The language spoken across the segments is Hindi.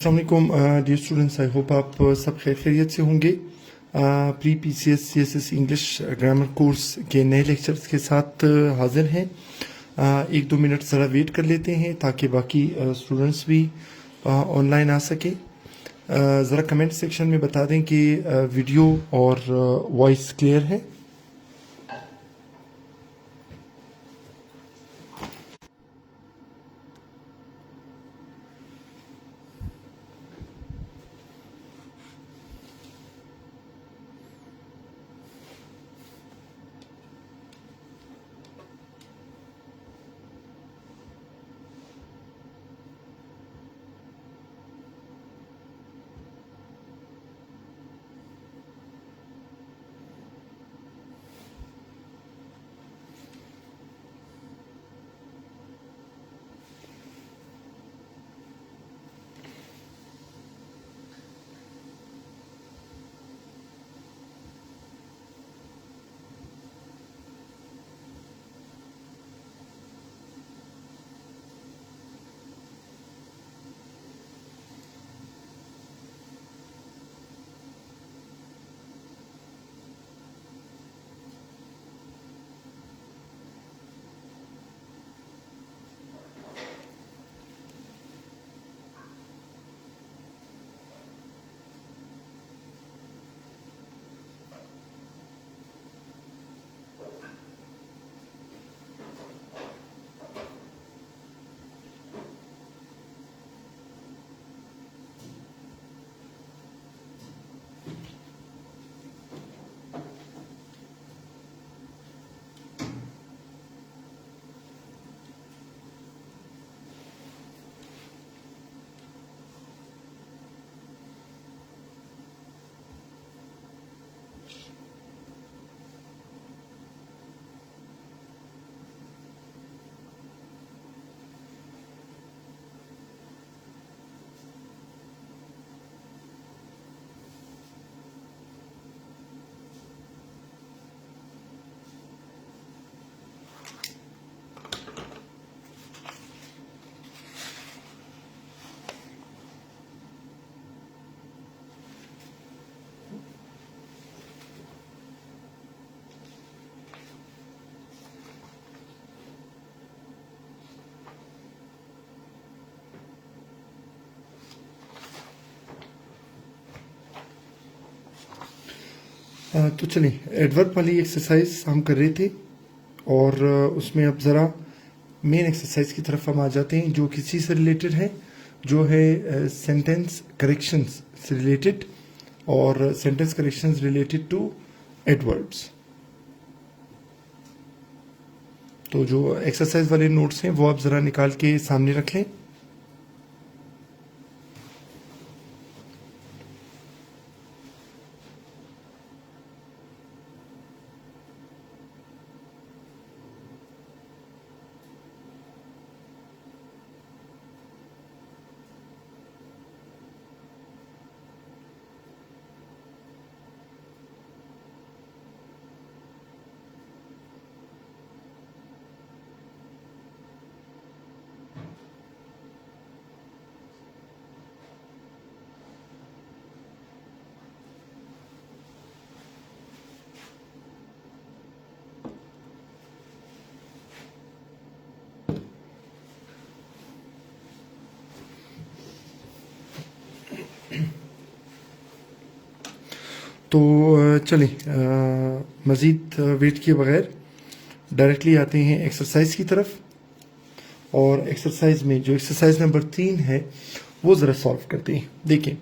अस्सलामुअलैकुम डियर स्टूडेंट्स, आई होप आप सब खैरियत से होंगे। Pre PCS CSS English grammar course के नए लेक्चर्स के साथ हाजिर हैं। 1-2 मिनट ज़रा वेट कर लेते हैं ताकि बाकी स्टूडेंट्स भी ऑनलाइन आ सके। ज़रा कमेंट सेक्शन में बता दें कि वीडियो और वॉइस क्लियर है। तो चलिए, एडवर्ब वाली एक्सरसाइज हम कर रहे थे और उसमें अब ज़रा मेन एक्सरसाइज की तरफ हम आ जाते हैं जो किसी से रिलेटेड है, जो है सेंटेंस करेक्शंस से रिलेटेड और sentence corrections related to adverbs. तो जो एक्सरसाइज वाले नोट्स हैं वो आप ज़रा निकाल के सामने रख लें। तो चलिए, मज़ीद वेट किए बगैर डायरेक्टली आते हैं एक्सरसाइज की तरफ। और एक्सरसाइज में जो एक्सरसाइज नंबर 3 है वो ज़रा सॉल्व करते हैं। देखिए,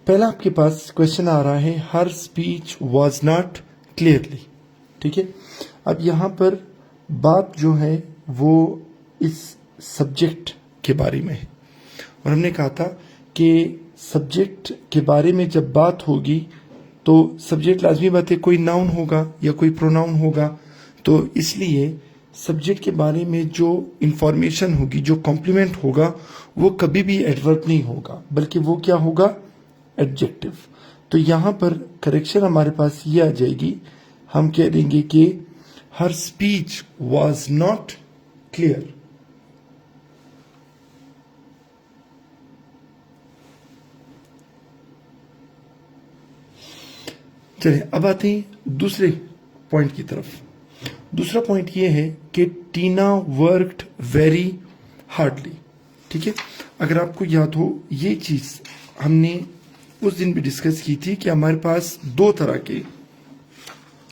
पहला आपके पास क्वेश्चन आ रहा है, हर स्पीच वाज नॉट क्लियरली। ठीक है, अब यहाँ पर बात जो है वो इस सब्जेक्ट के बारे में है और हमने कहा था कि सब्जेक्ट के बारे में जब बात होगी तो सब्जेक्ट लाजमी बात है कोई नाउन होगा या कोई प्रोनाउन होगा। तो इसलिए सब्जेक्ट के बारे में जो इंफॉर्मेशन होगी, जो कॉम्प्लीमेंट होगा, वो कभी भी एडवर्ब नहीं होगा बल्कि वो क्या होगा, एडजेक्टिव। तो यहाँ पर करेक्शन हमारे पास ये आ जाएगी, हम कह देंगे कि हर स्पीच वाज नॉट क्लियर। चलिए अब आते हैं दूसरे पॉइंट की तरफ। दूसरा पॉइंट ये है कि टीना वर्कड वेरी हार्डली। ठीक है, अगर आपको याद हो ये चीज हमने उस दिन भी डिस्कस की थी कि हमारे पास दो तरह के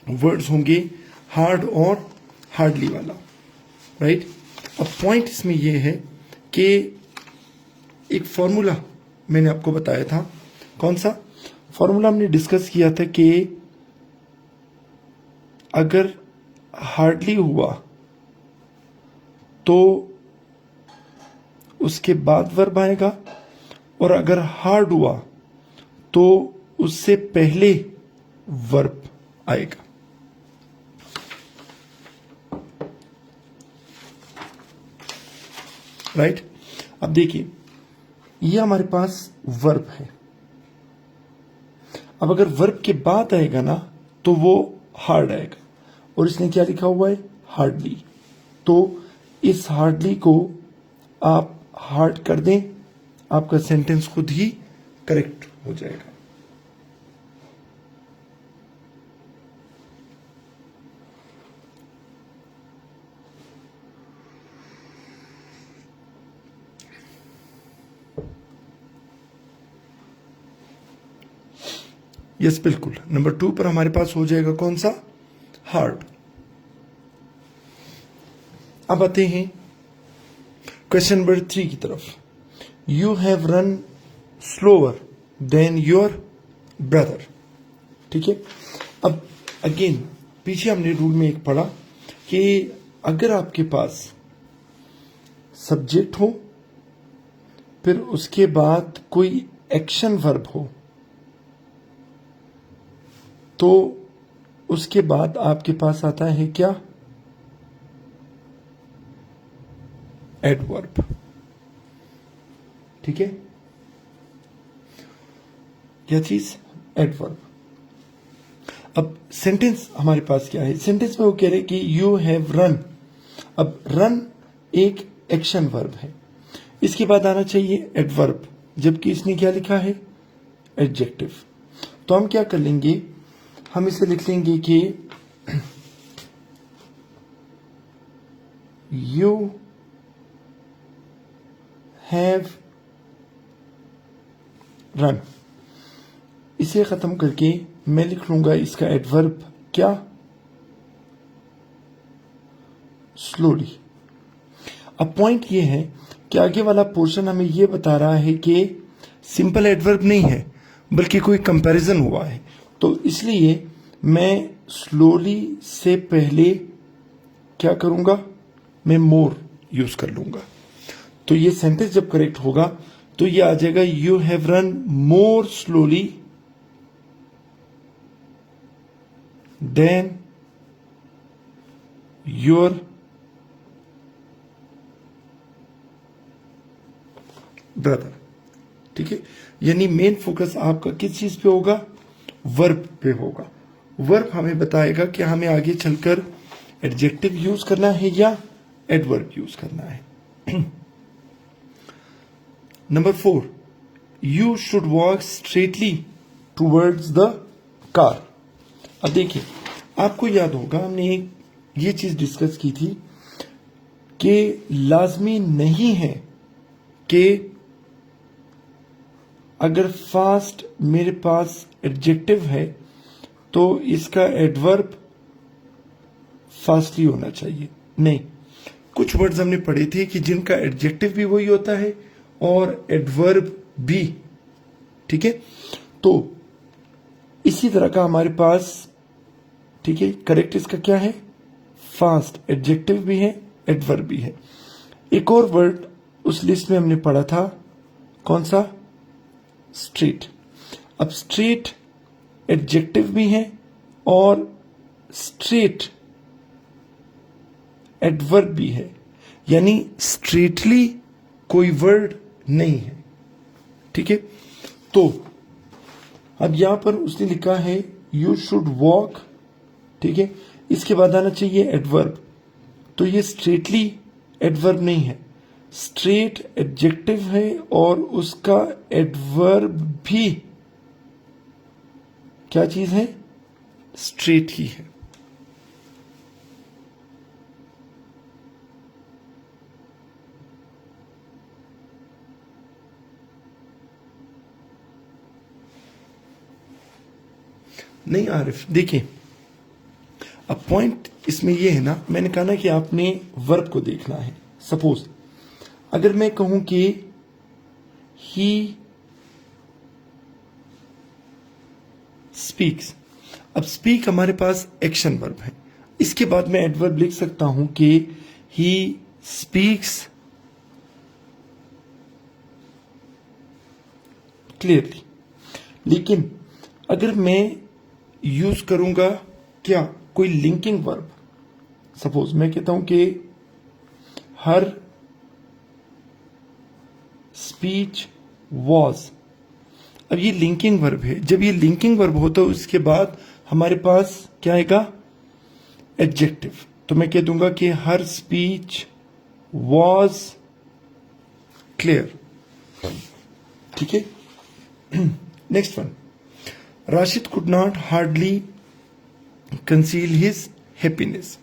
वर्ड्स होंगे, हार्ड और हार्डली वाला, राइट। अब पॉइंट इसमें यह है कि एक फॉर्मूला मैंने आपको बताया था। कौन सा फॉर्मूला हमने डिस्कस किया था कि अगर हार्डली हुआ तो उसके बाद वर्ब आएगा, और अगर हार्ड हुआ तो उससे पहले वर्ब आएगा। राइट, अब देखिए ये हमारे पास वर्ब है। अब अगर वर्ब के बाद आएगा ना तो वो हार्ड आएगा, और इसने क्या लिखा हुआ है, हार्डली। तो इस हार्डली को आप हार्ड कर दें, आपका सेंटेंस खुद ही करेक्ट हो जाएगा। यस बिल्कुल, नंबर 2 पर हमारे पास हो जाएगा कौन सा, हार्ड। अब आते हैं क्वेश्चन नंबर 3 की तरफ। You have run slower then your brother. ठीक है, अब अगेन पीछे हमने रूल में एक पढ़ा कि अगर आपके पास सब्जेक्ट हो फिर उसके बाद कोई एक्शन वर्ब हो तो उसके बाद आपके पास आता है क्या, एडवर्ब। ठीक है, क्या चीज, एडवर्ब। अब सेंटेंस हमारे पास क्या है, सेंटेंस में वो कह रहे कि यू हैव रन। अब रन एक एक्शन वर्ब है, इसके बाद आना चाहिए एडवर्ब, जबकि इसने क्या लिखा है, एडजेक्टिव। तो हम क्या कर लेंगे, हम इसे लिख लेंगे कि यू हैव रन। इसे खत्म करके मैं लिख लूंगा इसका एडवर्ब क्या, स्लोली। अब पॉइंट ये है कि आगे वाला पोर्शन हमें यह बता रहा है कि सिंपल एडवर्ब नहीं है बल्कि कोई कंपैरिजन हुआ है, तो इसलिए मैं स्लोली से पहले क्या करूंगा, मैं मोर यूज कर लूंगा। तो ये सेंटेंस जब करेक्ट होगा तो ये आ जाएगा you have run more slowly than your brother. ठीक है, यानी मेन फोकस आपका किस चीज पे होगा, वर्ब पे होगा। वर्ब हमें बताएगा कि हमें आगे चलकर एडजेक्टिव यूज करना है या एडवर्ब यूज करना है। Number 4, you should walk straightly towards the car. अब देखिए आपको याद होगा हमने ये चीज डिस्कस की थी कि लाजमी नहीं है कि अगर फास्ट मेरे पास एडजेक्टिव है तो इसका एडवर्ब फास्टली होना चाहिए। नहीं, कुछ वर्ड्स हमने पढ़े थे कि जिनका एडजेक्टिव भी वही होता है और एडवर्ब भी। ठीक है, तो इसी तरह का हमारे पास, ठीक है, करेक्ट इसका क्या है, फास्ट। एडजेक्टिव भी है, एडवर्ब भी है। एक और वर्ड उस लिस्ट में हमने पढ़ा था, कौन सा, स्ट्रीट। अब स्ट्रीट एडजेक्टिव भी है और स्ट्रेट एडवर्ब भी है, यानी स्ट्रेटली कोई वर्ड नहीं है। ठीक है, तो अब यहां पर उसने लिखा है यू शुड वॉक। ठीक है, इसके बाद आना चाहिए एडवर्ब, तो ये स्ट्रेटली एडवर्ब नहीं है, स्ट्रेट एडजेक्टिव है और उसका एडवर्ब भी क्या चीज है, स्ट्रेट ही है। नहीं आरिफ, देखिए अब पॉइंट इसमें यह है ना, मैंने कहा ना कि आपने वर्ब को देखना है। सपोज अगर मैं कहूं कि ही स्पीक्स, अब स्पीक हमारे पास एक्शन वर्ब है, इसके बाद मैं एडवर्ब लिख सकता हूं कि ही स्पीक्स क्लियरली। लेकिन अगर मैं यूज करूंगा क्या, कोई लिंकिंग वर्ब, सपोज मैं कहता हूं कि हर स्पीच वॉज, अब ये लिंकिंग वर्ब है। जब ये लिंकिंग वर्ब होता है उसके बाद हमारे पास क्या आएगा, एडजेक्टिव। तो मैं कह दूंगा कि हर स्पीच वॉज क्लियर। ठीक है। Next one, Rashid could not hardly conceal his happiness.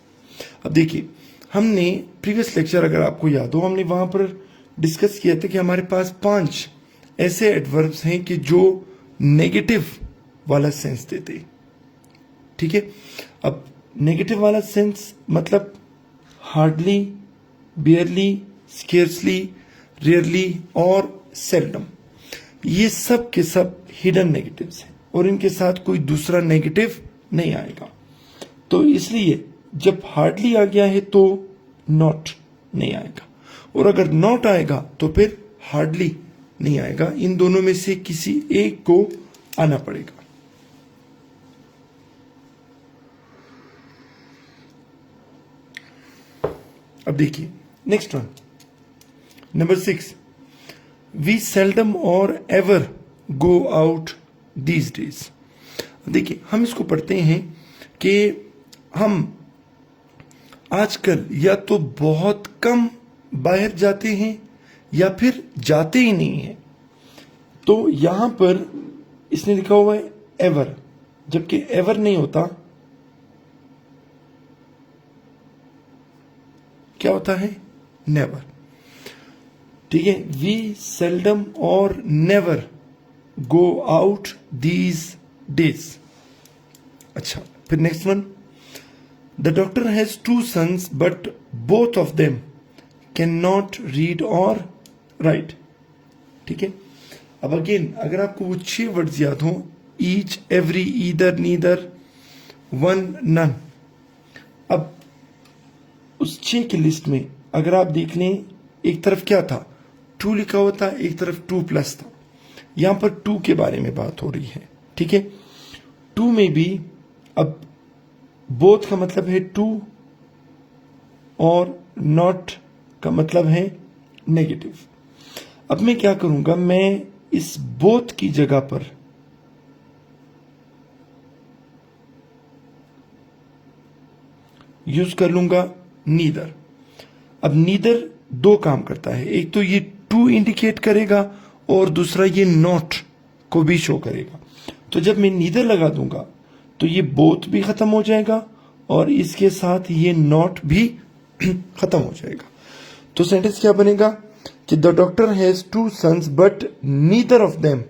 अब देखिए हमने प्रीवियस लेक्चर, अगर आपको याद हो, हमने वहां पर डिस्कस किया था कि हमारे पास 5 ऐसे एडवर्ब्स हैं कि जो नेगेटिव वाला सेंस देते। ठीक है। अब नेगेटिव वाला सेंस मतलब हार्डली, बियरली, स्केर्सली, रेयरली और सेल्डम, ये सब के सब हिडन नेगेटिव्स हैं और इनके साथ कोई दूसरा नेगेटिव नहीं आएगा। तो इसलिए जब हार्डली आ गया है तो नॉट नहीं आएगा, और अगर नॉट आएगा तो फिर हार्डली नहीं आएगा। इन दोनों में से किसी एक को आना पड़ेगा। अब देखिए next one, number 6, we seldom or ever go out these days. देखिए हम इसको पढ़ते हैं कि हम आजकल या तो बहुत कम बाहर जाते हैं या फिर जाते ही नहीं है। तो यहां पर इसने लिखा हुआ है एवर, जबकि एवर नहीं होता, क्या होता है, नेवर। ठीक है, वी सेल्डम और never go out these days. अच्छा, फिर next one, the doctor has 2 sons but both of them can not read और राइट। ठीक है। अब अगेन अगर आपको वो 6 वर्ड्स याद हो, each, every, either, neither, one, none, अब उस 6 की लिस्ट में अगर आप देख लें, एक तरफ क्या था, 2 लिखा हुआ था, एक तरफ 2+ था। यहां पर 2 के बारे में बात हो रही है। ठीक है। 2 में भी अब बोथ का मतलब है 2 और नॉट का मतलब है नेगेटिव। अब मैं क्या करूंगा, मैं इस बोथ की जगह पर यूज कर लूंगा नीदर। अब नीदर 2 काम करता है, एक तो ये 2 इंडिकेट करेगा और दूसरा ये नॉट को भी शो करेगा। तो जब मैं नीदर लगा दूंगा तो ये बोथ भी खत्म हो जाएगा और इसके साथ ये नॉट भी खत्म हो जाएगा। तो सेंटेंस क्या बनेगा कि the doctor has 2 sons but neither of them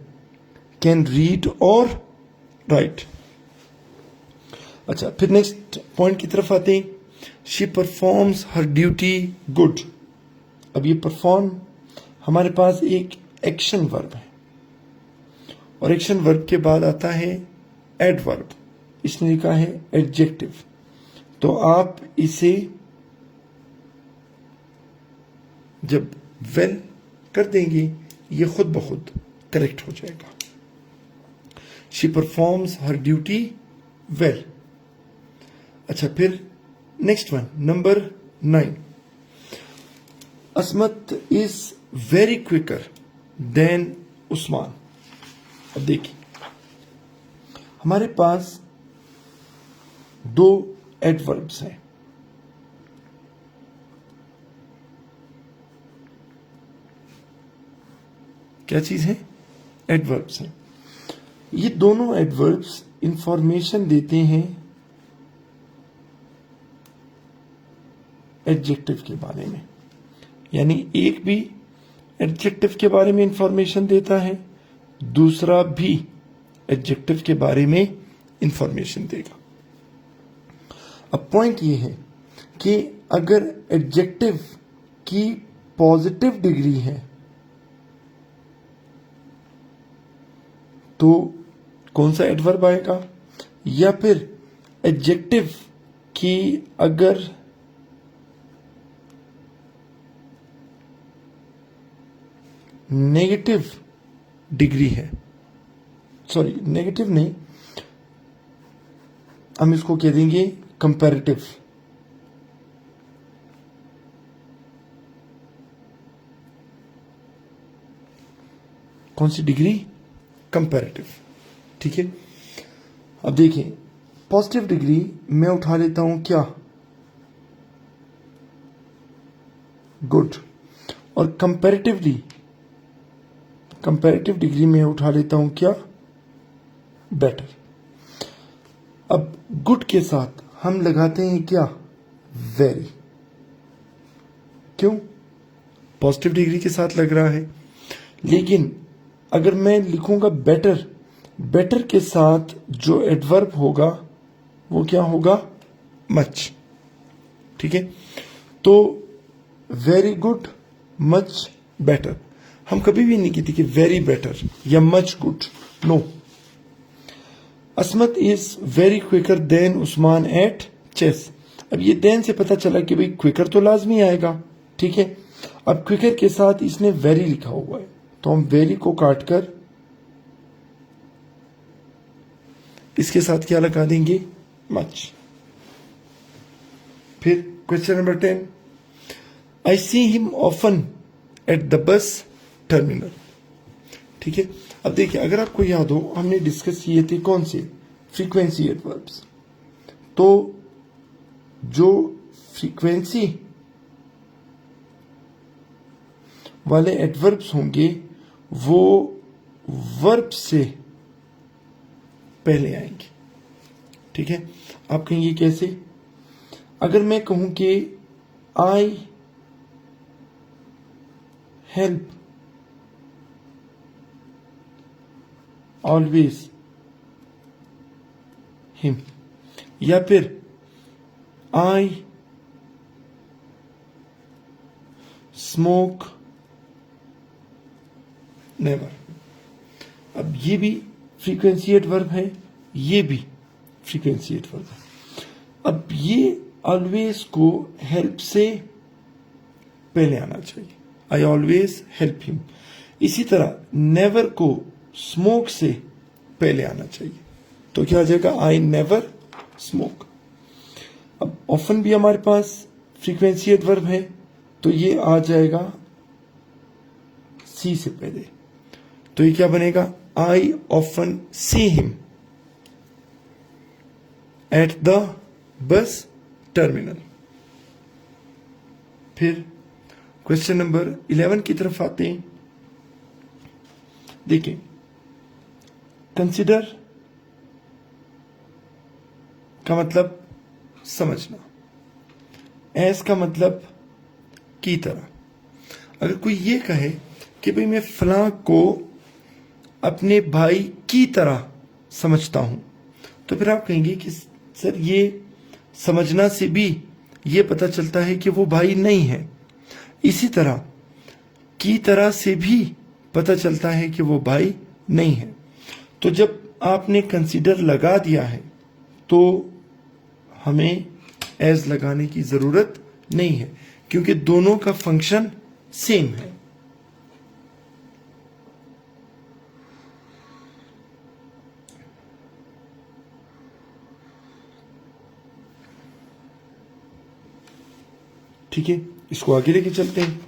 can read और राइट। अच्छा, फिर नेक्स्ट पॉइंट की तरफ आते हैं, she performs her duty good. अब ये परफॉर्म हमारे पास एक एक्शन वर्ब है और एक्शन वर्ब के बाद आता है एडवर्ब, इसने लिखा है एडजेक्टिव। तो आप इसे जब वेल कर देंगे ये खुद ब खुद करेक्ट हो जाएगा। She performs her duty well. अच्छा, फिर next one, number 9, Asmat is very quicker than Usman. अब देखिए हमारे पास 2 एडवर्ब्स हैं। क्या चीज है, एडवर्ब्स हैं। ये दोनों एडवर्ब्स इंफॉर्मेशन देते हैं एडजेक्टिव के बारे में, यानी एक भी एडजेक्टिव के बारे में इंफॉर्मेशन देता है, दूसरा भी एडजेक्टिव के बारे में इंफॉर्मेशन देगा। अब पॉइंट ये है कि अगर एडजेक्टिव की पॉजिटिव डिग्री है तो कौन सा एडवर्ब आएगा, या फिर एडजेक्टिव की अगर नेगेटिव डिग्री है, सॉरी नेगेटिव नहीं, हम इसको कह देंगे कंपैरेटिव। कौन सी डिग्री, कंपैरेटिव, ठीक है। अब देखिए पॉजिटिव डिग्री मैं उठा लेता हूं क्या, गुड, और कंपैरेटिव डिग्री में उठा लेता हूं क्या, बेटर। अब गुड के साथ हम लगाते हैं क्या, वेरी, क्यों, पॉजिटिव डिग्री के साथ लग रहा है। लेकिन अगर मैं लिखूंगा बेटर, बेटर के साथ जो एडवर्ब होगा वो क्या होगा, मच, ठीक है। तो वेरी गुड, मच बेटर, हम कभी भी नहीं कहते कि वेरी बेटर या much good, no. Asmat is very quicker than Usman at chess. अब ये देन से पता चला कि भाई क्विकर तो लाजमी आएगा, ठीक है। अब क्विकर के साथ इसने वेरी लिखा हुआ है, तो हम वेरी को काटकर इसके साथ क्या लगा देंगे, मच। फिर question number 10, I see him often at the bus terminal, ठीक है। अब देखिए अगर आपको याद हो हमने डिस्कस किए थे कौन से, फ्रीक्वेंसी एडवर्ब्स। तो जो फ्रीक्वेंसी वाले एडवर्ब्स होंगे वो वर्ब से पहले आएंगे, ठीक है। आप कहेंगे कैसे, अगर मैं कहूं कि आई हेल्प ऑलवेज हिम, या फिर आई स्मोक नेवर। अब ये भी फ्रीक्वेंसी एडवर्ब है, ये भी फ्रीक्वेंसी एडवर्ब है। अब ये ऑलवेज को हेल्प से पहले आना चाहिए, आई ऑलवेज हेल्प हिम। इसी तरह नेवर को स्मोक से पहले आना चाहिए, तो क्या आ जाएगा, आई नेवर स्मोक। अब ऑफन भी हमारे पास फ्रीक्वेंसी एडवर्ब है, तो ये आ जाएगा सी से पहले, तो ये क्या बनेगा, I often see him at the bus terminal. फिर क्वेश्चन नंबर 11 की तरफ आते हैं। देखिए कंसिडर का मतलब समझना, एस का मतलब की तरह। अगर कोई ये कहे कि भाई मैं फलां को अपने भाई की तरह समझता हूं, तो फिर आप कहेंगे कि सर ये समझना से भी ये पता चलता है कि वो भाई नहीं है। इसी तरह की तरह से भी पता चलता है कि वो भाई नहीं है। तो जब आपने कंसीडर लगा दिया है तो हमें एज लगाने की जरूरत नहीं है, क्योंकि दोनों का फंक्शन सेम है। ठीक है, इसको आगे लेके चलते हैं।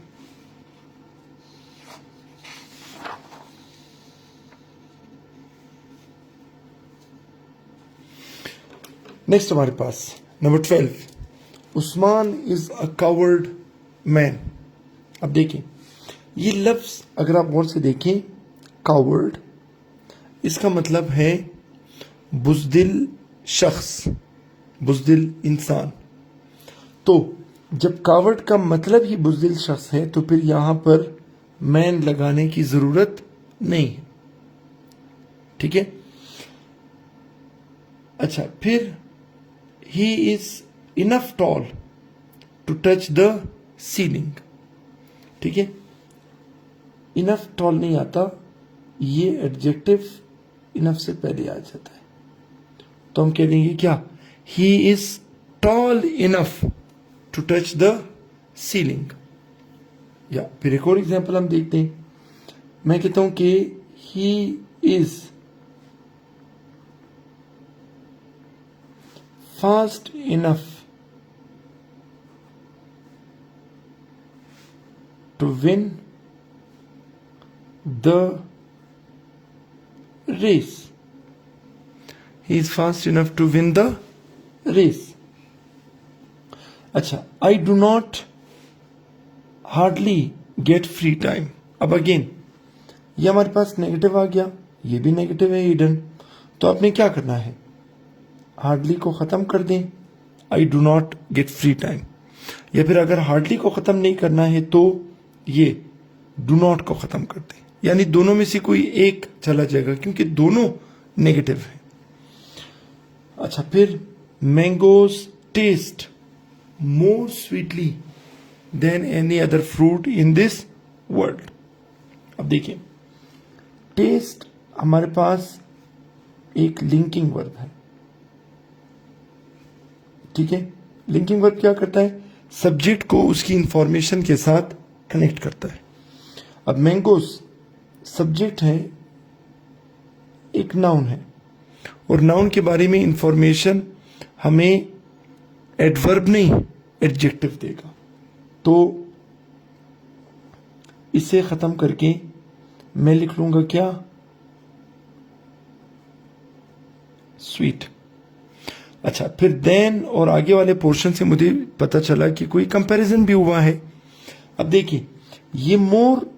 नेक्स्ट हमारे पास number 12, Usman is a coward man. अब देखें ये लफ्ज अगर आप गौर से देखें, कावर्ड, इसका मतलब है बुज़दिल शख्स, बुज़दिल इंसान। तो जब कावर्ड का मतलब ही बुज़दिल शख्स है तो फिर यहां पर मैन लगाने की जरूरत नहीं है, ठीक है। अच्छा, फिर he is enough tall to touch the ceiling, ठीक है। इनफ टॉल नहीं आता, ये एडजेक्टिव इनफ से पहले आ जाता है, तो हम कह देंगे क्या, he is tall enough to touch the ceiling. या फिर एक और एग्जाम्पल हम देखते हैं, मैं कहता हूं कि he is fast enough to win the race. He is fast enough to win the race. अच्छा, I do not hardly get free time. अब अगेन ये हमारे पास नेगेटिव आ गया, ये भी नेगेटिव है हिडन, तो आपने क्या करना है, हार्डली को खत्म कर दें, I do not get free time। या फिर अगर हार्डली को खत्म नहीं करना है तो ये do not को खत्म कर दें, यानी दोनों में से कोई एक चला जाएगा क्योंकि दोनों नेगेटिव है। अच्छा, फिर mangoes taste more sweetly than any other fruit in this world. अब देखिए, टेस्ट हमारे पास एक लिंकिंग वर्ब है, ठीक है। लिंकिंग वर्ब क्या करता है, सब्जेक्ट को उसकी इंफॉर्मेशन के साथ कनेक्ट करता है। अब मैंगोज सब्जेक्ट है, एक नाउन है, और नाउन के बारे में इंफॉर्मेशन हमें एडवर्ब नहीं एडजेक्टिव देगा, तो इसे खत्म करके मैं लिख लूंगा क्या, स्वीट। अच्छा, फिर देन और आगे वाले पोर्शन से मुझे पता चला कि कोई कंपैरिजन भी हुआ है। अब देखिए, ये मोर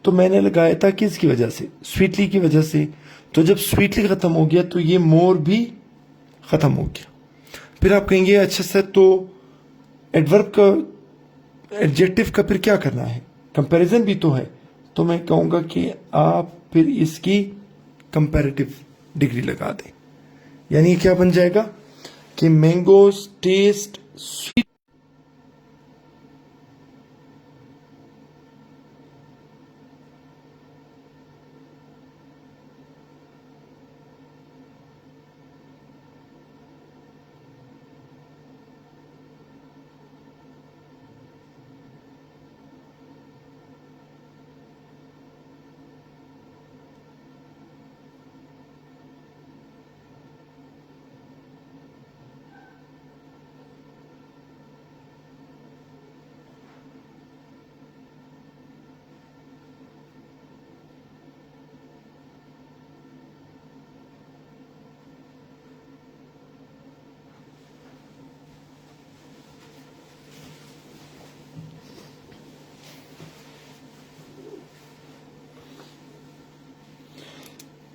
तो मैंने लगाया था किसकी वजह से, स्वीटली की वजह से, तो जब स्वीटली खत्म हो गया तो ये मोर भी खत्म हो गया। फिर आप कहेंगे अच्छा सर, तो एडवर्ब का एडजेक्टिव का फिर क्या करना है, कंपैरिजन भी तो है, तो मैं कहूंगा कि आप फिर इसकी कंपैरेटिव डिग्री लगा दें, यानी क्या बन जाएगा कि मैंगोज टेस्ट स्वीट।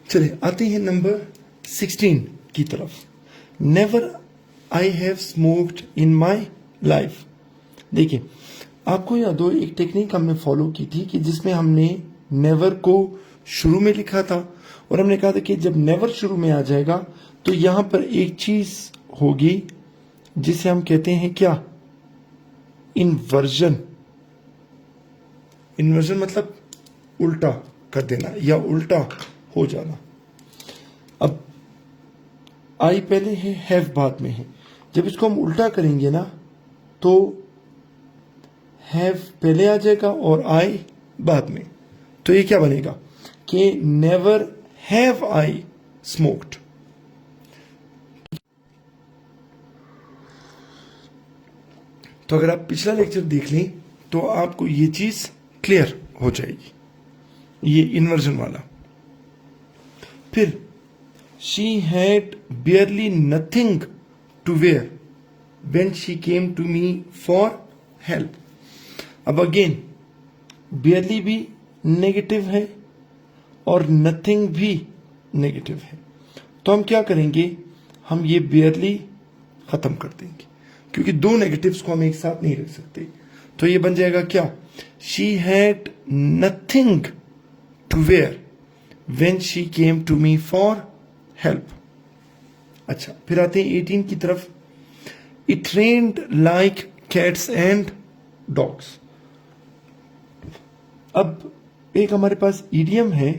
चलिए आते हैं नंबर 16 की तरफ। Never I have smoked in my life. देखिए, आपको याद हो एक टेक्निक हमने फॉलो की थी कि जिसमें हमने नेवर को शुरू में लिखा था और हमने कहा था कि जब नेवर शुरू में आ जाएगा तो यहां पर एक चीज होगी जिसे हम कहते हैं क्या, इन्वर्जन। इन्वर्जन मतलब उल्टा कर देना या उल्टा हो जाना। अब आई पहले है, हैव बाद में है, जब इसको हम उल्टा करेंगे ना तो हैव पहले आ जाएगा और आई बाद में, तो ये क्या बनेगा कि नेवर हैव आई स्मोक्ड। तो अगर आप पिछला लेक्चर देख लें तो आपको ये चीज क्लियर हो जाएगी, ये इन्वर्जन वाला। फिर she had barely nothing to wear when she came to me for help. अब अगेन बियरली भी नेगेटिव है और नथिंग भी नेगेटिव है, तो हम क्या करेंगे, हम ये बेयरली खत्म कर देंगे, क्योंकि दो नेगेटिव्स को हम एक साथ नहीं रख सकते। तो ये बन जाएगा क्या, she had nothing to wear when she came to me for help. अच्छा, फिर आते हैं 18 की तरफ। It rained like cats and dogs. अब एक हमारे पास ईडियम है,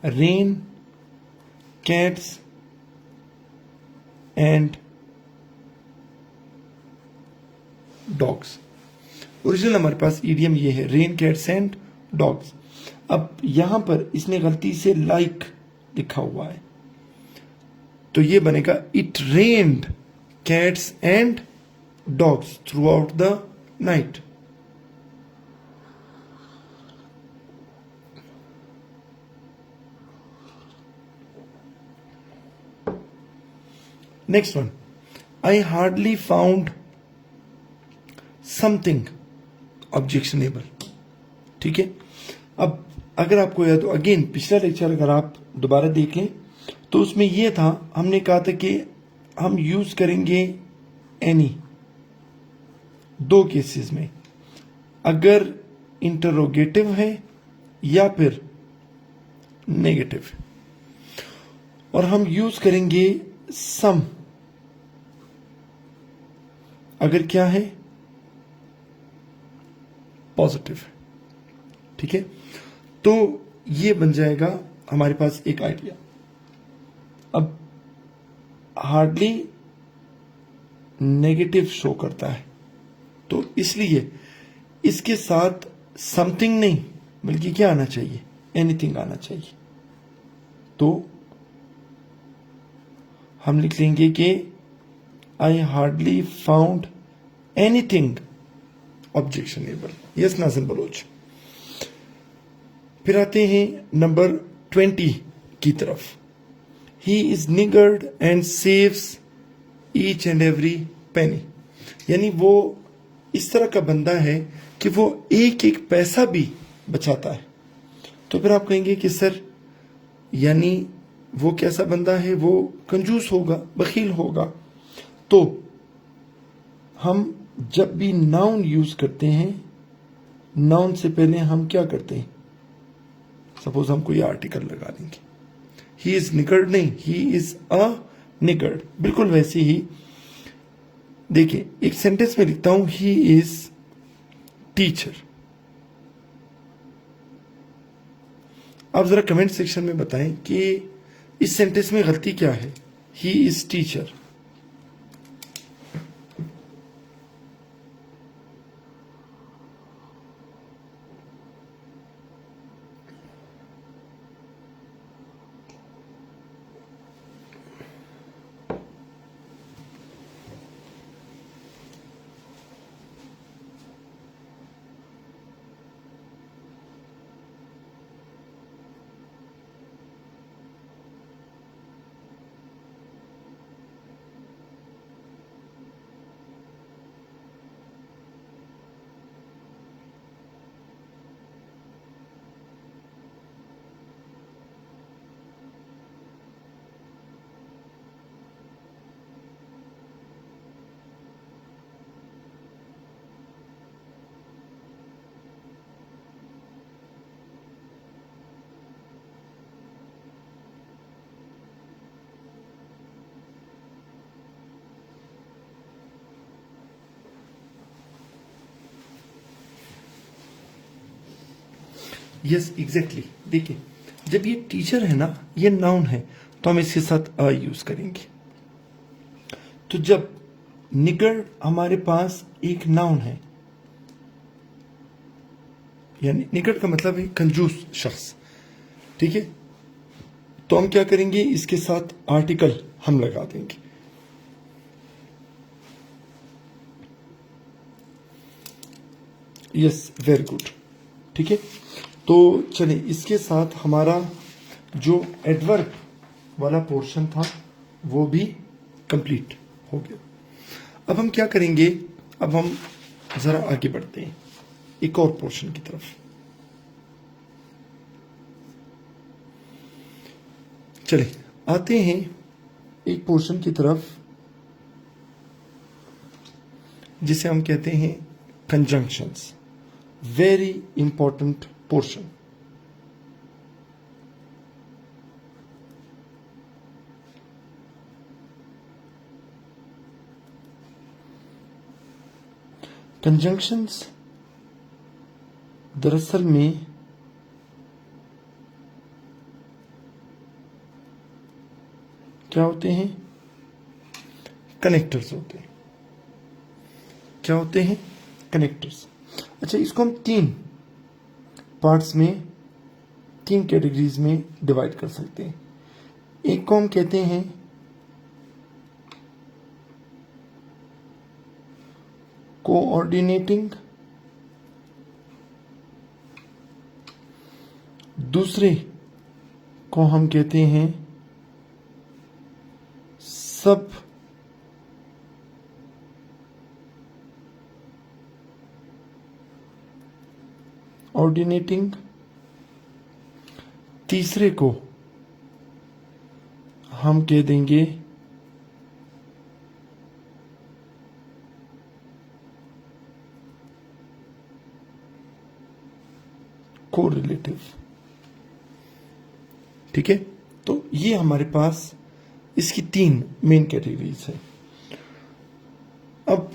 rain cats and dogs. Original हमारे पास ईडियम ये है, रेन कैट्स एंड डॉग्स। अब यहां पर इसने गलती से लाइक लिखा हुआ है, तो ये बनेगा it rained cats and dogs through out the night. Next one, I hardly found something objectionable. ठीक है, अब अगर आपको याद हो, अगेन पिछला लेक्चर अगर आप दोबारा देख लें तो उसमें यह था, हमने कहा था कि हम यूज करेंगे एनी दो केसेस में, अगर इंटरोगेटिव है या फिर नेगेटिव, और हम यूज करेंगे सम अगर क्या है, पॉजिटिव। ठीक है, तो ये बन जाएगा हमारे पास एक आइडिया। अब हार्डली नेगेटिव शो करता है, तो इसलिए इसके साथ समथिंग नहीं बल्कि क्या आना चाहिए, एनीथिंग आना चाहिए। तो हम लिख लेंगे कि I hardly found anything objectionable. Yes Nazim Baloch. फिर आते हैं नंबर 20 की तरफ। He is niggard and saves each and every penny, यानी वो इस तरह का बंदा है कि वो एक एक पैसा भी बचाता है। तो फिर आप कहेंगे कि सर यानी वो कैसा बंदा है, वो कंजूस होगा, बखील होगा। तो हम जब भी नाउन यूज करते हैं, नाउन से पहले हम क्या करते हैं, सपोज हम कोई आर्टिकल लगा देंगे, ही इज निगर्ड नहीं, ही इज अ निगर्ड। बिल्कुल वैसे ही देखिए, एक सेंटेंस में लिखता हूं ही इज टीचर। आप जरा कमेंट सेक्शन में बताएं कि इस सेंटेंस में गलती क्या है, he is teacher. Yes exactly. देखिए, जब ये टीचर है ना, ये नाउन है, तो हम इसके साथ अ यूज करेंगे। तो जब निगर्ड हमारे पास एक नाउन है, यानी निगर्ड का मतलब है कंजूस शख्स। ठीक है, तो हम क्या करेंगे, इसके साथ आर्टिकल हम लगा देंगे। Yes, very good. ठीक है, तो चलिए इसके साथ हमारा जो एडवर्ब वाला पोर्शन था वो भी कंप्लीट हो गया। अब हम क्या करेंगे, अब हम जरा आगे बढ़ते हैं एक और पोर्शन की तरफ। चलिए आते हैं एक पोर्शन की तरफ जिसे हम कहते हैं conjunctions. Very important portion. Conjunctions दरअसल में क्या होते हैं? कनेक्टर्स होते हैं। क्या होते हैं? कनेक्टर्स। अच्छा, इसको हम तीन पार्ट्स में, तीन कैटेगरीज में डिवाइड कर सकते हैं। एक को हम कहते हैं कोऑर्डिनेटिंग, दूसरे को हम कहते हैं सब ऑर्डिनेटिंग, तीसरे को हम कह देंगे कोरिलेटिव। ठीक है, तो ये हमारे पास इसकी तीन मेन कैटेगरीज है। अब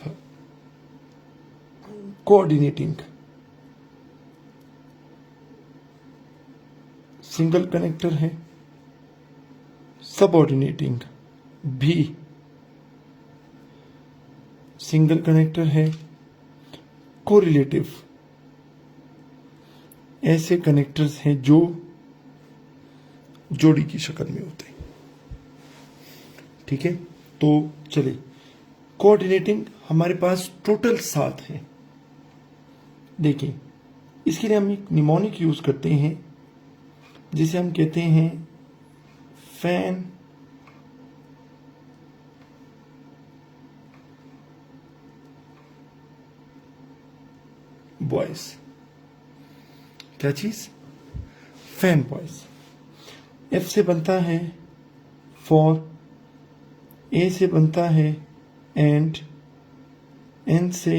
कोऑर्डिनेटिंग, सिंगल कनेक्टर है। सबऑर्डिनेटिंग भी सिंगल कनेक्टर है। कोरिलेटिव ऐसे कनेक्टर्स हैं जो जोड़ी की शक्ल में होते हैं। ठीक है, तो चलिए, कोऑर्डिनेटिंग हमारे पास टोटल 7 हैं। देखिए, इसके लिए हम एक निमोनिक यूज करते हैं जिसे हम कहते हैं फैन बॉयज। क्या चीज? Fan boys. एफ से बनता है फॉर, ए से बनता है एंड, एन से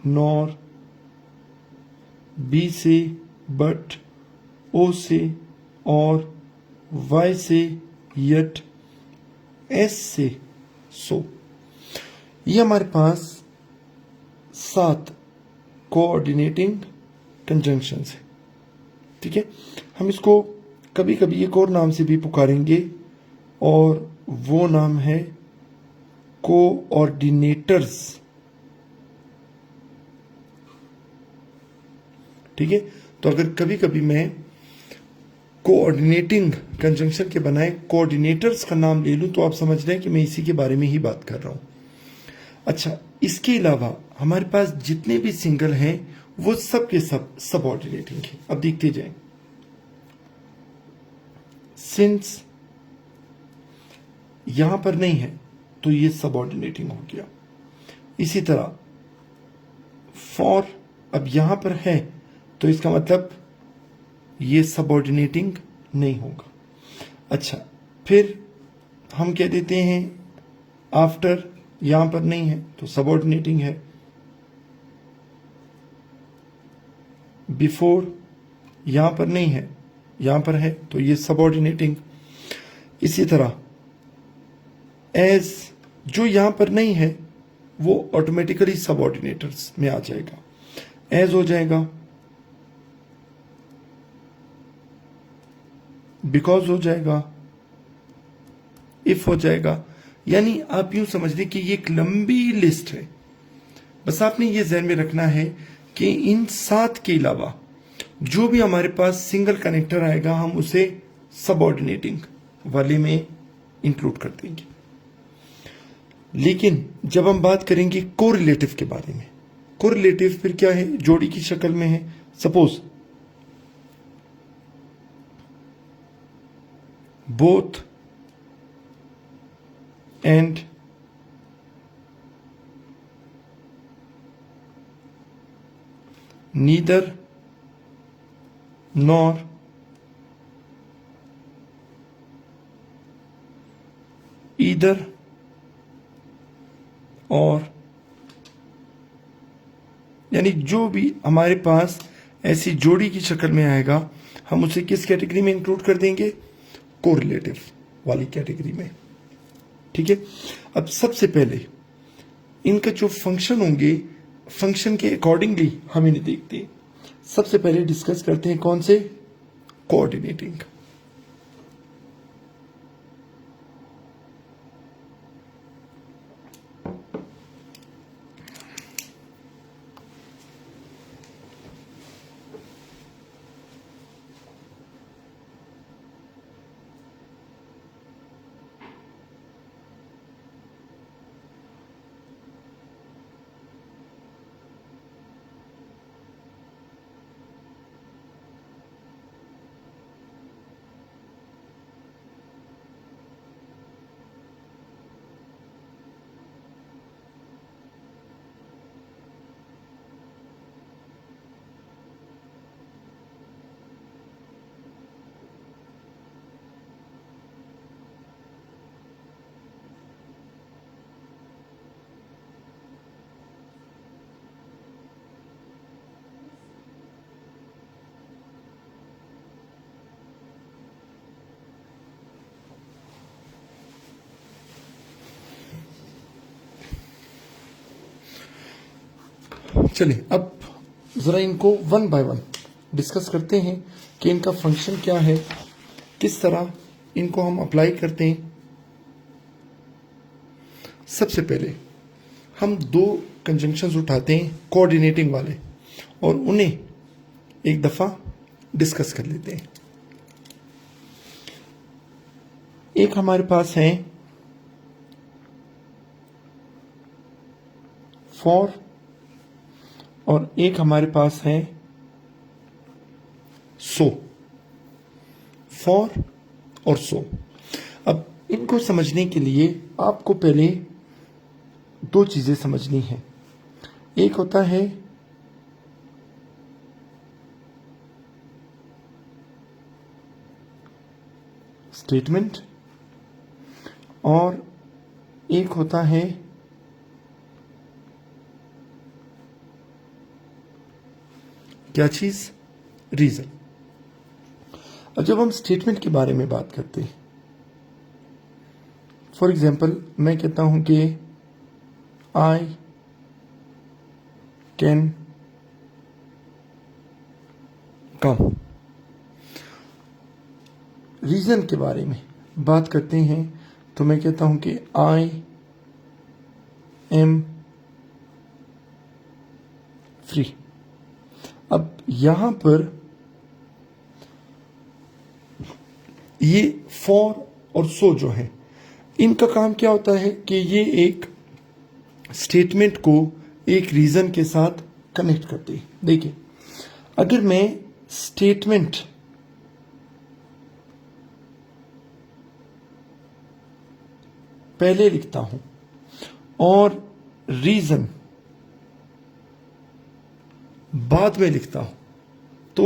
नॉर, बी से बट, ओ से और, वाई से यट, एस से सो। ये हमारे पास 7 कोऑर्डिनेटिंग कंजंक्शंस है। ठीक है, हम इसको कभी कभी एक और नाम से भी पुकारेंगे और वो नाम है कोऑर्डिनेटर्स। ठीक है, तो अगर कभी कभी मैं कोऑर्डिनेटिंग कंजंक्शन के बनाए कोऑर्डिनेटर्स का नाम ले लूं तो आप समझ रहे हैं कि मैं इसी के बारे में ही बात कर रहा हूं। अच्छा, इसके अलावा हमारे पास जितने भी सिंगल हैं वो सब के सब सबऑर्डिनेटिंग हैं। अब देखते जाएं। सिंस यहां पर नहीं है तो ये सबऑर्डिनेटिंग हो गया। इसी तरह फॉर अब यहां पर है तो इसका मतलब ये सबऑर्डिनेटिंग नहीं होगा। अच्छा, फिर हम कह देते हैं आफ्टर, यहां पर नहीं है तो सबऑर्डिनेटिंग है। बिफोर यहां पर नहीं है, यहां पर है तो ये सबऑर्डिनेटिंग। इसी तरह एज, जो यहां पर नहीं है वो ऑटोमेटिकली सबऑर्डिनेटर्स में आ जाएगा। एज हो जाएगा, बिकॉज हो जाएगा, इफ हो जाएगा। यानी आप यूं समझ लें कि ये एक लंबी लिस्ट है। बस आपने ये ध्यान में रखना है कि इन 7 के अलावा जो भी हमारे पास सिंगल कनेक्टर आएगा हम उसे सबऑर्डिनेटिंग वाले में इंक्लूड कर देंगे। लेकिन जब हम बात करेंगे कोरिलेटिव के बारे में, कोरिलेटिव फिर क्या है? जोड़ी की शक्ल में है। Suppose both and neither nor either और, यानी जो भी हमारे पास ऐसी जोड़ी की शक्ल में आएगा हम उसे किस कैटेगरी में इंक्लूड कर देंगे? कोरिलेटिव वाली कैटेगरी में। ठीक है, अब सबसे पहले इनका जो फंक्शन होंगे, फंक्शन के अकॉर्डिंगली हम इन्हें देखते हैं। सबसे पहले डिस्कस करते हैं कौन से? कोऑर्डिनेटिंग। चलिए अब जरा इनको वन बाय वन डिस्कस करते हैं कि इनका फंक्शन क्या है, किस तरह इनको हम अप्लाई करते हैं। सबसे पहले हम दो कंजंक्शंस उठाते हैं कोऑर्डिनेटिंग वाले और उन्हें एक दफा डिस्कस कर लेते हैं। एक हमारे पास है फॉर और एक हमारे पास है सो। फॉर और सो। अब इनको समझने के लिए आपको पहले दो चीजें समझनी है। एक होता है स्टेटमेंट और एक होता है क्या चीज? रीजन। अब जब हम स्टेटमेंट के बारे में बात करते हैं, फॉर एग्जाम्पल मैं कहता हूं कि आई कैन कम। रीजन के बारे में बात करते हैं तो मैं कहता हूं कि आई एम फ्री। अब यहां पर ये फॉर और सो जो है, इनका काम क्या होता है कि ये एक स्टेटमेंट को एक रीजन के साथ कनेक्ट करते हैं। देखिए, अगर मैं स्टेटमेंट पहले लिखता हूं और रीजन बाद में लिखता हूं तो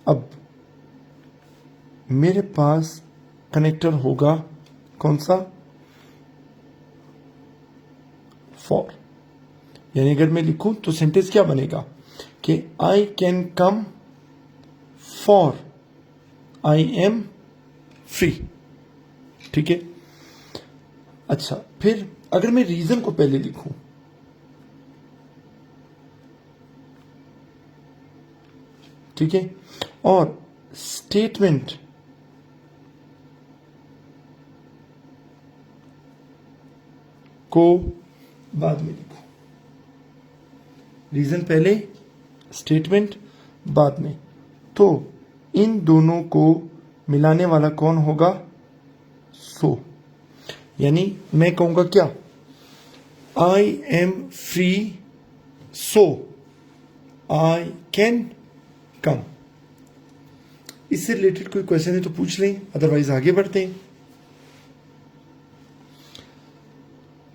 अब मेरे पास कनेक्टर होगा कौन सा? फॉर। यानी अगर मैं लिखूं तो सेंटेंस क्या बनेगा कि I can come for I am free. ठीक है, अच्छा, फिर अगर मैं रीजन को पहले लिखूं, ठीक है, और स्टेटमेंट को बाद में लिखो। रीजन पहले, स्टेटमेंट बाद में, तो इन दोनों को मिलाने वाला कौन होगा? सो। यानी मैं कहूंगा क्या? I am free so I can come. इससे रिलेटेड कोई क्वेश्चन है तो पूछ लें, अदरवाइज आगे बढ़ते हैं।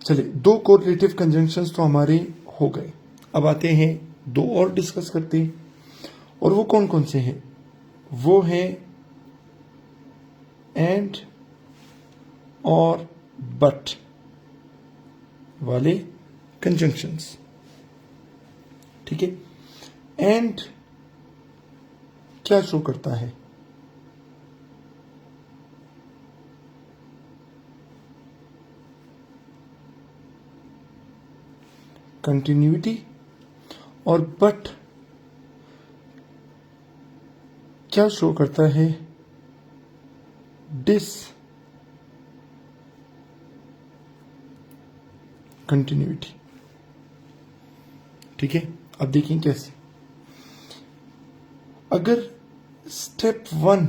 चलिए, दो कोरिलेटिव कंजंक्शंस तो हमारे हो गए। अब आते हैं दो और डिस्कस करते हैं, और वो कौन कौन से हैं? वो है एंड और बट वाले कंजंक्शंस। ठीक है। एंड क्या शो करता है? कंटिन्यूटी। और बट क्या शो करता है? Discontinuity. ठीक है। अब देखें कैसे। अगर स्टेप 1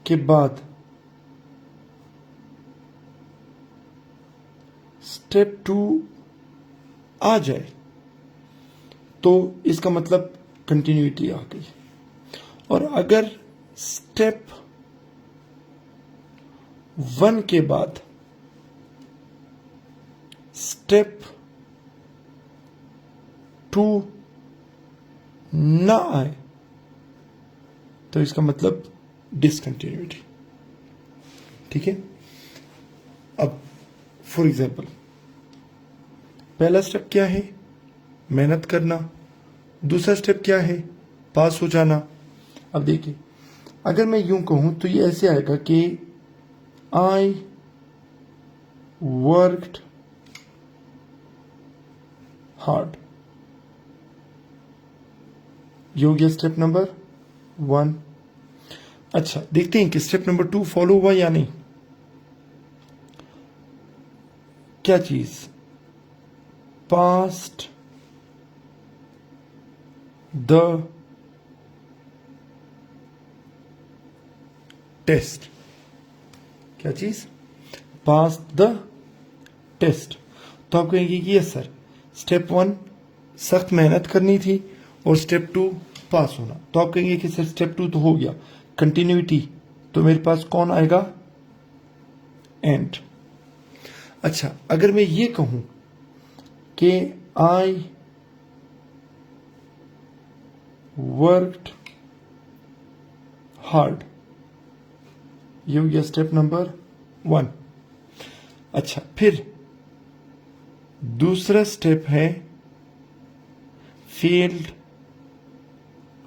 के बाद स्टेप 2 आ जाए तो इसका मतलब कंटिन्यूटी आ गई। और अगर स्टेप 1 के बाद स्टेप 2 ना आए तो इसका मतलब डिसकंटिन्यूटी। ठीक है। अब फॉर एग्जाम्पल पहला स्टेप क्या है? मेहनत करना। दूसरा स्टेप क्या है? पास हो जाना। अब देखिए, अगर मैं यूं कहूं तो ये ऐसे आएगा कि आई वर्कड हार्ड। ये हो गया स्टेप नंबर 1। अच्छा, देखते हैं कि स्टेप नंबर 2 फॉलो हुआ या नहीं। क्या चीज? Past the test. क्या चीज? Pass the test. तो आप कहेंगे कि यस सर, स्टेप 1 सख्त मेहनत करनी थी और स्टेप 2 पास होना। तो आप कहेंगे कि सर स्टेप 2 तो हो गया, कंटिन्यूटी, तो मेरे पास कौन आएगा? एंड। अच्छा, अगर मैं ये कहूं कि आई वर्कड हार्ड, ये हो गया स्टेप नंबर 1। अच्छा, फिर दूसरा स्टेप है फेल्ड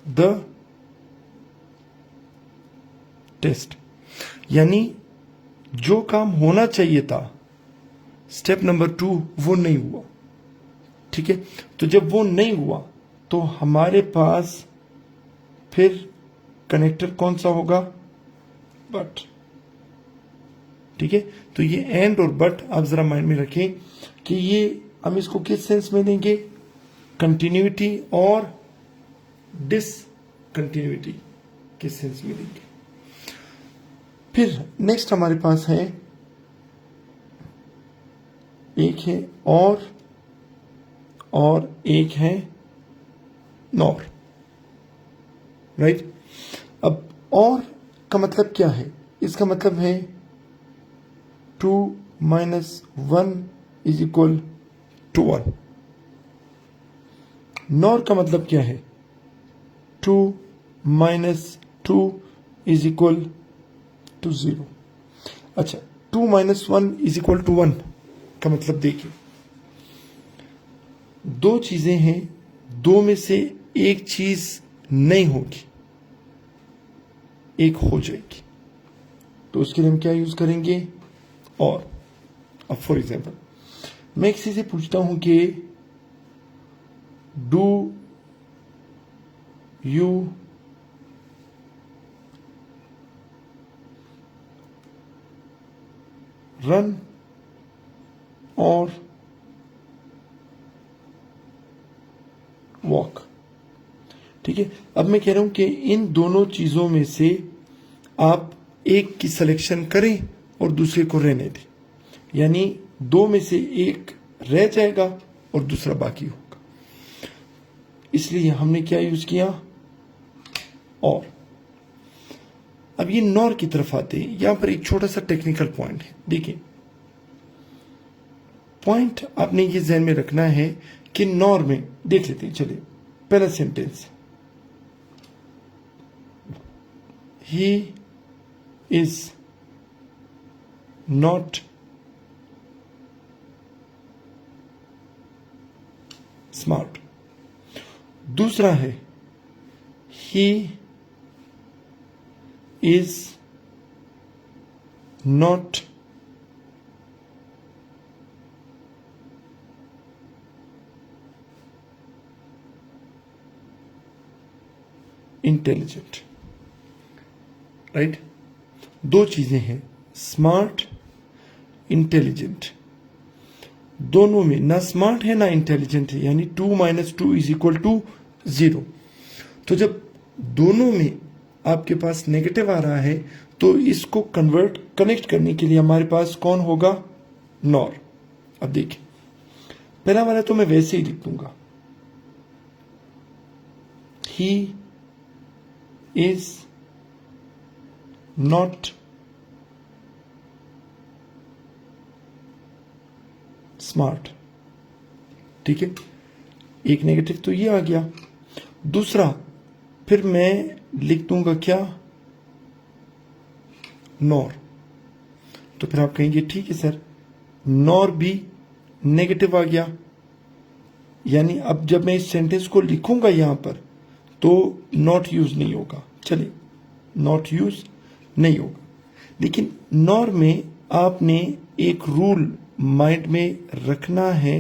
द टेस्ट। यानी जो काम होना चाहिए था स्टेप नंबर 2 वो नहीं हुआ। ठीक है। तो जब वो नहीं हुआ तो हमारे पास फिर कनेक्टर कौन सा होगा? बट। ठीक है। तो ये एंड और बट आप जरा माइंड में रखें कि ये हम इसको किस सेंस में लेंगे? कंटिन्यूटी और डिसकंटिन्यूटी के सेंस में लेंगे। फिर नेक्स्ट हमारे पास है, एक है और एक है नॉर। राइट। अब और का मतलब क्या है? इसका मतलब है 2 - 1 इज इक्वल टू 1। नॉर का मतलब क्या है? 2 - 2 इज इक्वल टू 0। अच्छा, 2 - 1 इज इक्वल टू 1 का मतलब देखिए, दो चीजें हैं, दो में से एक चीज नहीं होगी, एक हो जाएगी। तो उसके लिए हम क्या यूज करेंगे? और। अब फॉर एग्जाम्पल मैं किसी से पूछता हूं कि डू यू रन और वॉक। ठीक है। अब मैं कह रहा हूं कि इन दोनों चीजों में से आप एक की सिलेक्शन करें और दूसरे को रहने दें। यानी दो में से एक रह जाएगा और दूसरा बाकी होगा। इसलिए हमने क्या यूज किया? और। अब ये नॉर की तरफ आते हैं। यहां पर एक छोटा सा टेक्निकल पॉइंट है। देखिए, पॉइंट आपने ये ध्यान में रखना है कि नॉर में देख लेते हैं। चलिए, पहला sentence, he is not smart. दूसरा है he is not intelligent. Right, दो चीजें हैं, स्मार्ट, इंटेलिजेंट। दोनों में ना स्मार्ट है ना इंटेलिजेंट है, यानी 2 - 2 = 0। तो जब दोनों में आपके पास नेगेटिव आ रहा है तो इसको कनेक्ट करने के लिए हमारे पास कौन होगा, नॉर। अब देखिए, पहला वाला तो मैं वैसे ही लिख दूंगा, ही इज नॉट स्मार्ट। ठीक है, एक नेगेटिव तो ये आ गया। दूसरा फिर मैं लिख दूंगा क्या, नॉर। तो फिर आप कहेंगे ठीक है सर, नॉर भी नेगेटिव आ गया, यानी अब जब मैं इस सेंटेंस को लिखूंगा यहां पर तो नॉट यूज नहीं होगा। चलिए, नॉट यूज नहीं होगा, लेकिन नॉर में आपने एक रूल माइंड में रखना है,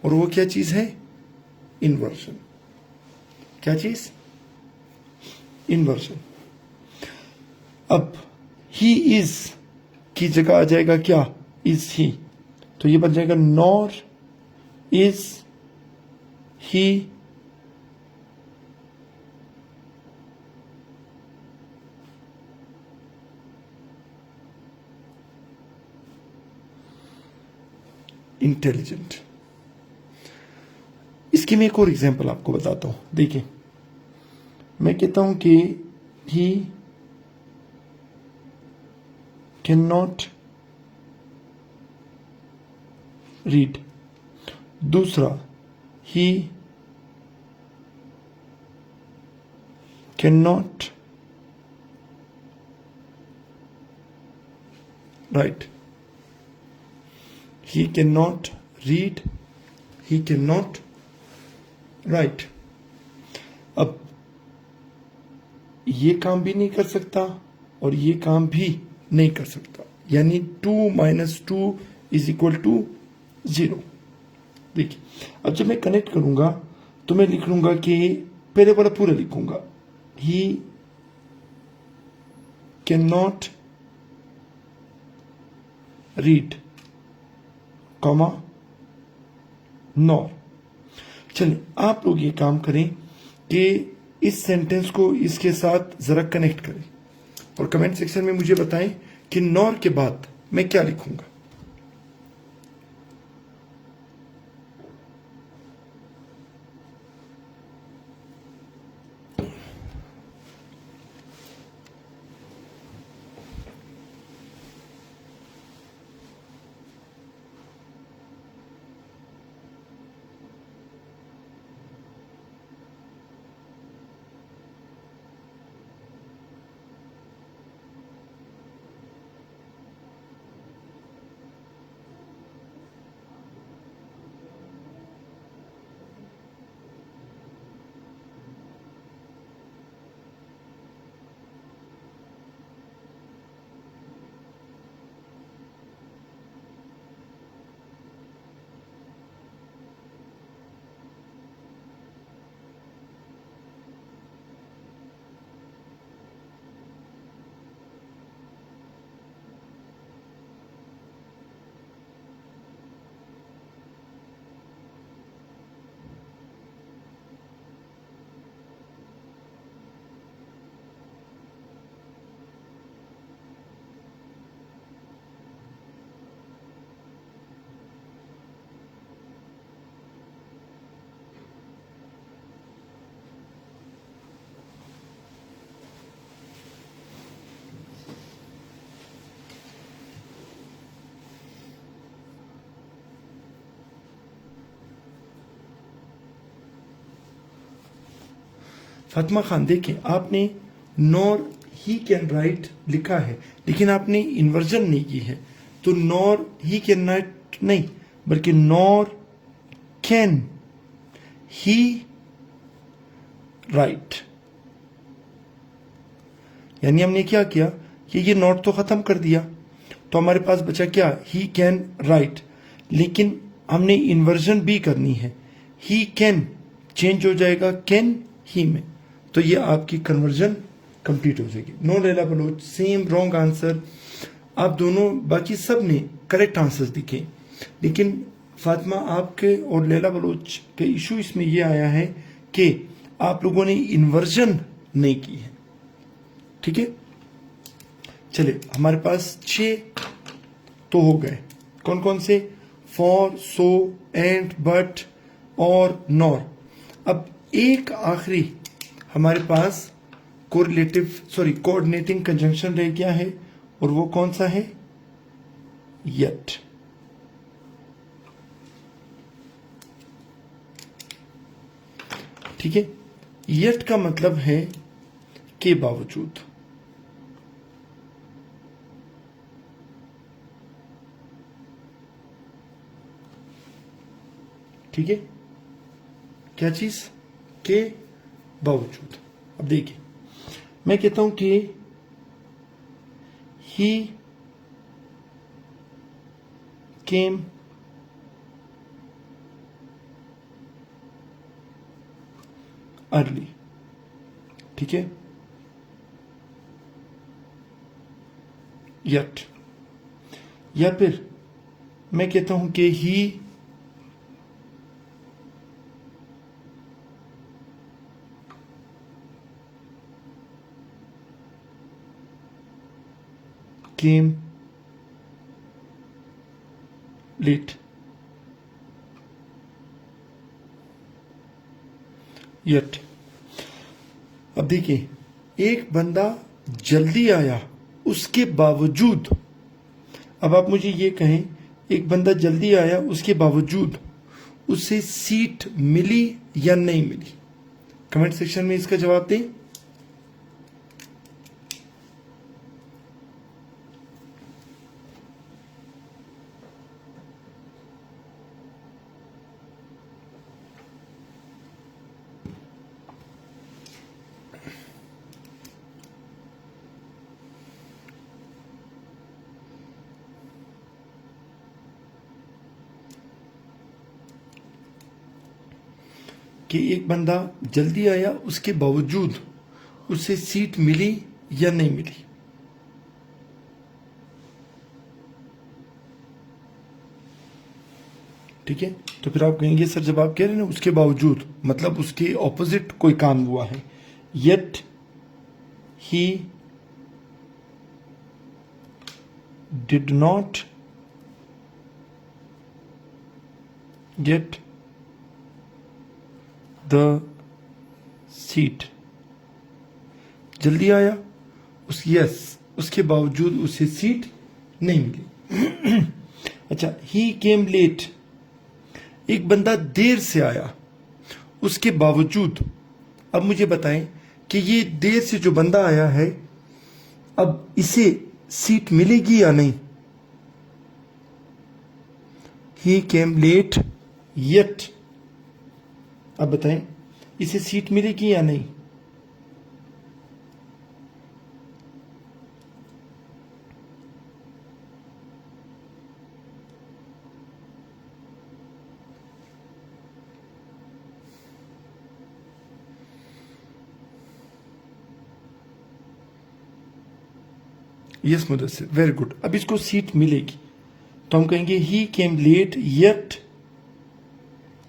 और वो क्या चीज है, इन्वर्जन। क्या चीज, इन्वर्जन। अब ही इज की जगह आ जाएगा क्या, इज ही। तो ये बन जाएगा नॉर इज ही इंटेलिजेंट। इसकी मैं एक और एग्जांपल आपको बताता हूं। देखिए, मैं कहता हूं कि ही कैन नॉट रीड। दूसरा, he can not write. He can not read, he can not write. अब ये काम भी नहीं कर सकता और ये काम भी नहीं कर सकता, यानी 2 - 2 = 0। देखिए, अब जब मैं कनेक्ट करूंगा तो मैं लिख लूंगा कि पहले वाला पूरा लिखूंगा, ही can not read, comma, nor. चलिए, आप लोग ये काम करें कि इस सेंटेंस को इसके साथ जरा कनेक्ट करें और कमेंट सेक्शन में मुझे बताएं कि नॉर के बाद मैं क्या लिखूंगा। फातिमा खान, देखें, आपने नॉर ही कैन राइट लिखा है, लेकिन आपने इन्वर्जन नहीं की है, तो नॉर ही कैन नॉट नहीं, बल्कि नॉर कैन ही राइट। यानी हमने क्या किया कि ये नॉट तो खत्म कर दिया, तो हमारे पास बचा क्या, ही कैन राइट, लेकिन हमने इन्वर्जन भी करनी है, ही कैन चेंज हो जाएगा कैन ही में, तो ये आपकी कन्वर्जन कंप्लीट हो जाएगी। No Laila Baloch, same wrong answer. आप दोनों, बाकी सब ने करेक्ट आंसर्स दिखे, लेकिन फातिमा आपके और लैला बलोच के इशू इसमें यह आया है कि आप लोगों ने इन्वर्जन नहीं की है। ठीक है, चलिए हमारे पास 6 तो हो गए। कौन कौन से, फॉर, सो, एंड, बट और नॉर। अब एक आखिरी हमारे पास कोऑर्डिनेटिंग कंजंक्शन रह गया है, और वो कौन सा है, येट। ठीक है, येट का मतलब है के बावजूद। ठीक है, क्या चीज, के बावजूद। अब देखिए, मैं कहता हूं कि ही केम अर्ली। ठीक है, यट, या फिर मैं कहता हूं कि ही came late, yet। अब देखिए, एक बंदा जल्दी आया उसके बावजूद, अब आप मुझे ये कहें, एक बंदा जल्दी आया उसके बावजूद उसे सीट मिली या नहीं मिली, कमेंट सेक्शन में इसका जवाब दें। कि एक बंदा जल्दी आया उसके बावजूद उसे सीट मिली या नहीं मिली। ठीक है, तो फिर आप कहेंगे सर जब आप कह रहे हैं ना उसके बावजूद, मतलब उसके ऑपोजिट कोई काम हुआ है। Yet he did not get the seat. जल्दी आया उसके बावजूद उसे सीट नहीं मिली। अच्छा, ही केम लेट, एक बंदा देर से आया उसके बावजूद। अब मुझे बताएं कि ये देर से जो बंदा आया है, अब इसे सीट मिलेगी या नहीं। ही केम लेट येट, अब बताएं इसे सीट मिलेगी या नहीं। Yes Mudassir, very good. अब इसको सीट मिलेगी तो हम कहेंगे he came late yet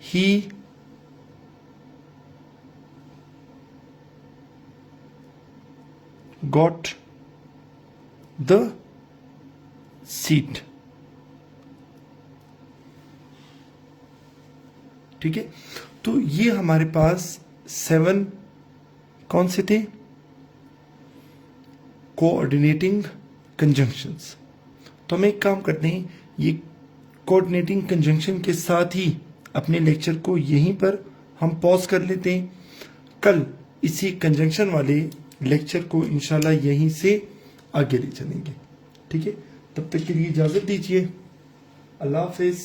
he got the seat. ठीक है, तो ये हमारे पास 7 कौन से थे, कोऑर्डिनेटिंग कंजंक्शंस। तो हम एक काम करते हैं, ये कोऑर्डिनेटिंग कंजंक्शन के साथ ही अपने लेक्चर को यहीं पर हम पॉज कर लेते हैं। कल इसी कंजंक्शन वाले लेक्चर को इंशाल्लाह यहीं से आगे ले चलेंगे। ठीक है, तब तक के लिए इजाजत दीजिए। अल्लाह हाफिज।